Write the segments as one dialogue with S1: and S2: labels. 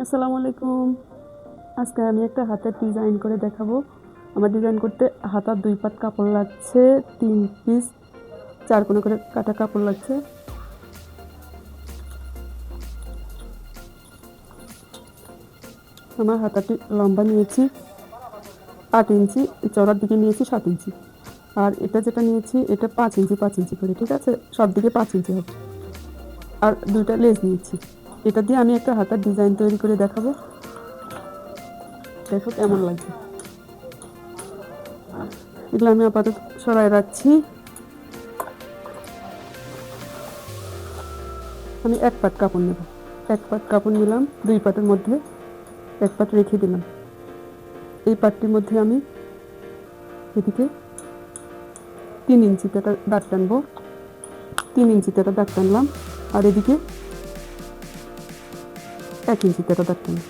S1: আসসালামু আলাইকুম। আজকে আমি একটা হাতের ডিজাইন করে দেখাবো। আমার ডিজাইন করতে হাতার 2 পাট কাপড় লাগছে, 3 পিস 4 কোণ করে কাটা কাপড় লাগছে। আমার হাতাটি লম্বা নিয়েছি 8 ইঞ্চি, চওড়ার দিকে নিয়েছি 7 ইঞ্চি। আর এটা যেটা নিয়েছি এটা 5 ইঞ্চি 5 ইঞ্চি করে, ঠিক আছে? সব দিকে 5 ইঞ্চি হবে। আর 2টা লেস নিয়েছি। এটা দিয়ে আমি একটা হাতার ডিজাইন তৈরি করে দেখাবো। দেখো কেমন লাগছে। এগুলো আমি আপাতত সরাই রাখছি। আমি 1 পাট কাপড় নেব। 1 পাট কাপড় নিলাম, 2 পাটের মধ্যে 1 পাট রেখে দিলাম। এই পাটটির মধ্যে আমি এদিকে 3 ইঞ্চিতে একটা দাগ টানবো। 3 ইঞ্চিতে একটা দাগ টানলাম। আর এদিকে 1 ইঞ্চিতে একটা দাগ টানলাম,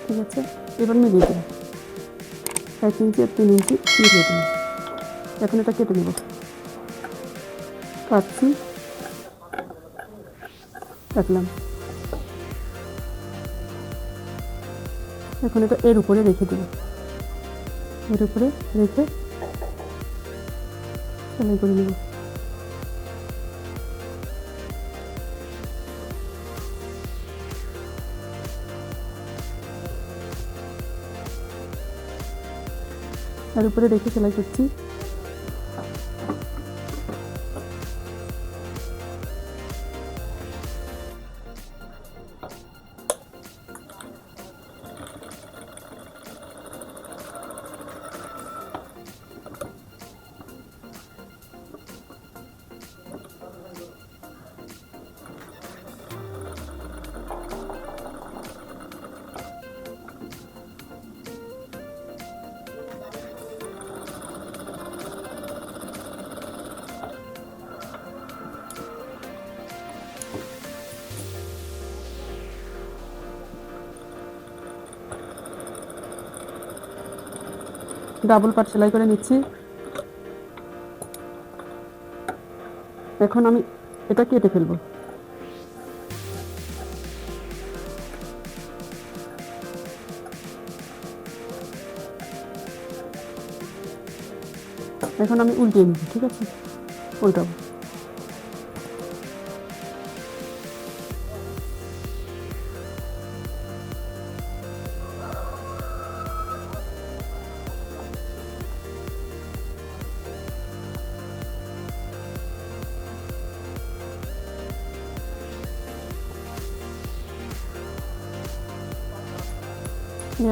S1: ঠিক আছে? এবার মিলিয়ে দিলাম, 1 ইঞ্চি আর 3 ইঞ্চি মিলিয়ে দিলাম। এখন এটা কেটে নেব। কাটছি, কাটলাম। এখন এটা এর উপরে রেখে দেব। এর উপরে রেখে সেলাই করে নেব। এর উপরে রেখে সেলাই করছি। ডাবল পাট সেলাই করে নিচ্ছি। এখন আমি এটা কেটে ফেলবো। এখন আমি উল্টিয়ে নিব, ঠিক আছে? উল্টাবো।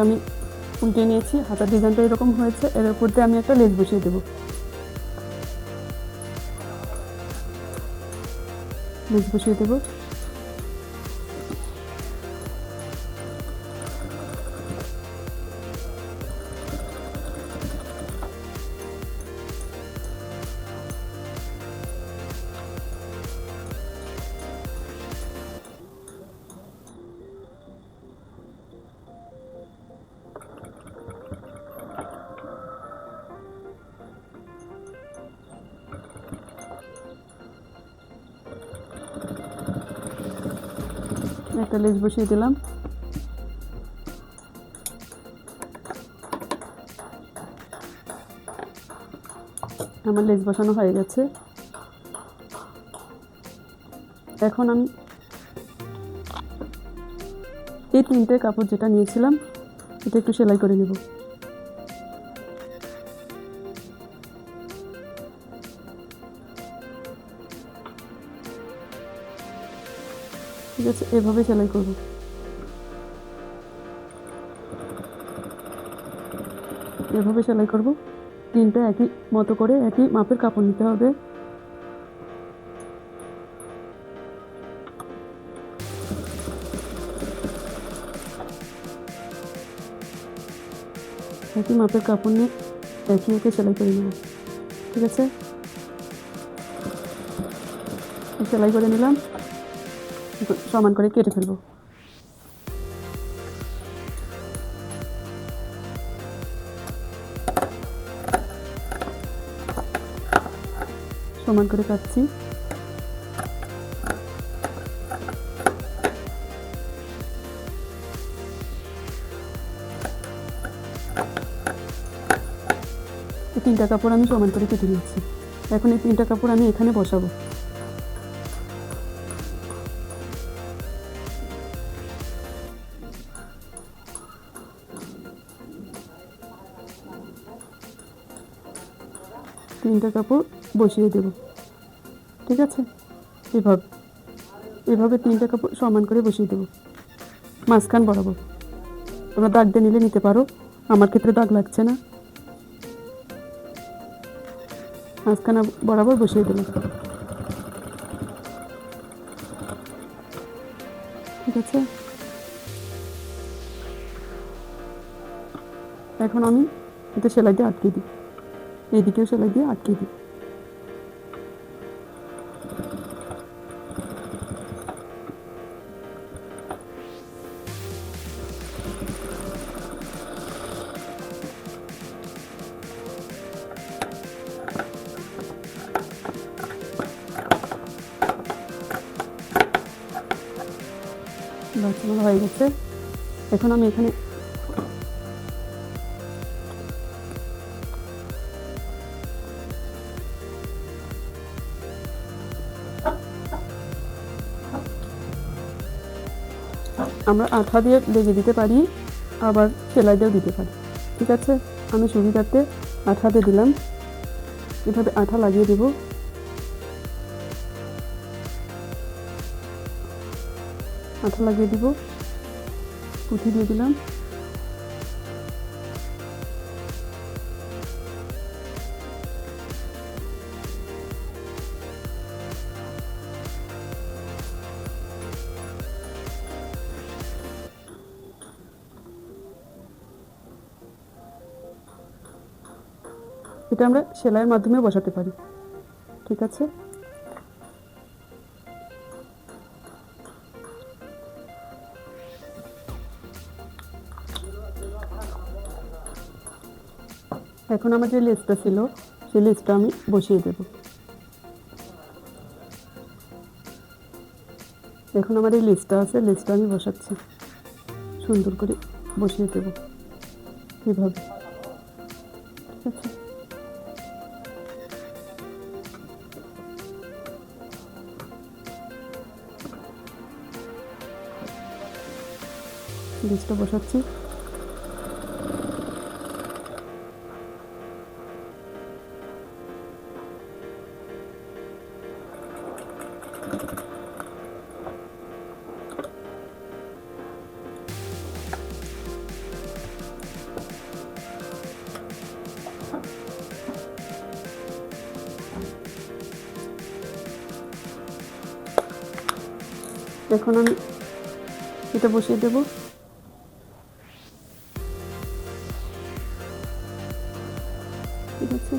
S1: আমি উল্টে নিয়েছি। হাতার ডিজাইনটা এরকম হয়েছে। এর উপর দিয়ে আমি একটা লেস বসিয়ে দেবো। লেস বসিয়ে দেবো। একটা লেস বসিয়ে দিলাম। আমার লেস বসানো হয়ে গেছে। এখন আমি এই 3টে কাপড় যেটা নিয়েছিলাম এটা একটু সেলাই করে নেব। ঠিক আছে, এভাবে সেলাই করব। এভাবে সেলাই করব। 3টে একই মতো করে একই মাপের কাপড় নিতে হবে। একই মাপের কাপড় নিয়ে একে একে সেলাই করে নেব, ঠিক আছে? সেলাই করে নিলাম। সমান করে কেটে ফেলবো। সমান করে কাটছি। এই 3টা কাপড় আমি সমান করে কেটে নিচ্ছি। এখন এই 3টা কাপড় আমি এখানে বসাবো। তিনটা কাপড় বসিয়ে দেব, ঠিক আছে? এভাবে 3টা কাপড় সমান করে বসিয়ে দেব মাঝখান বরাবর। তোমরা দাগ দিয়ে নিলে নিতে পারো, আমার ক্ষেত্রে দাগ লাগছে না। মাঝখান বরাবর বসিয়ে দিলাম, ঠিক আছে? এখন আমি এটা সেলাই দিয়ে আটকে দিই, এদিকেও সেলাই দিয়ে আটকে দিই। হয়ে গেছে। এখন আমি এখানে আমরা আঠা দিয়ে লেগে দিতে পারি, আবার সেলাই দিয়েও দিতে পারি, ঠিক আছে? আমি সুবিধার্থে আঠা দিয়ে দিলাম। এভাবে আঠা লাগিয়ে দেব। আঠা লাগিয়ে দিব, পুঁথি দিয়ে দিলাম। এটা আমরা সেলাইয়ের মাধ্যমে বসাতে পারি, ঠিক আছে? এখন আমার যে লেসটা ছিল সেই লেসটা আমি বসিয়ে দেব। এখন আমার এই লেসটা আছে, লেসটা আমি বসাচ্ছি, সুন্দর করে বসিয়ে দেব এভাবে, ঠিক আছে? লেসটা বসাচ্ছি। এখন আমি এটা বসিয়ে দেব। ঠিক আছে,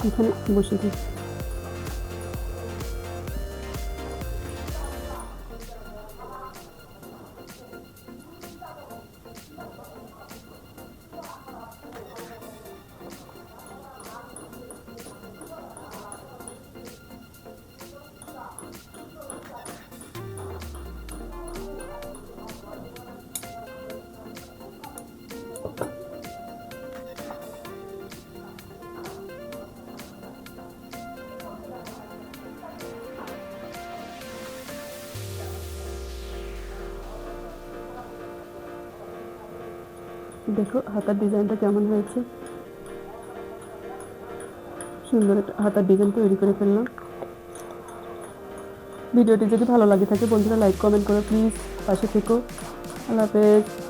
S1: এখানে বসিয়ে দিই। দেখো হাতার ডিজাইনটা কেমন হয়েছে, সুন্দর একটা হাতার ডিজাইন তৈরি করে ফেললাম। ভিডিওটি যদি ভালো লাগে থাকে বন্ধুরা লাইক কমেন্ট করো প্লিজ, পাশে থেকো। আল্লাহ হাফেজ।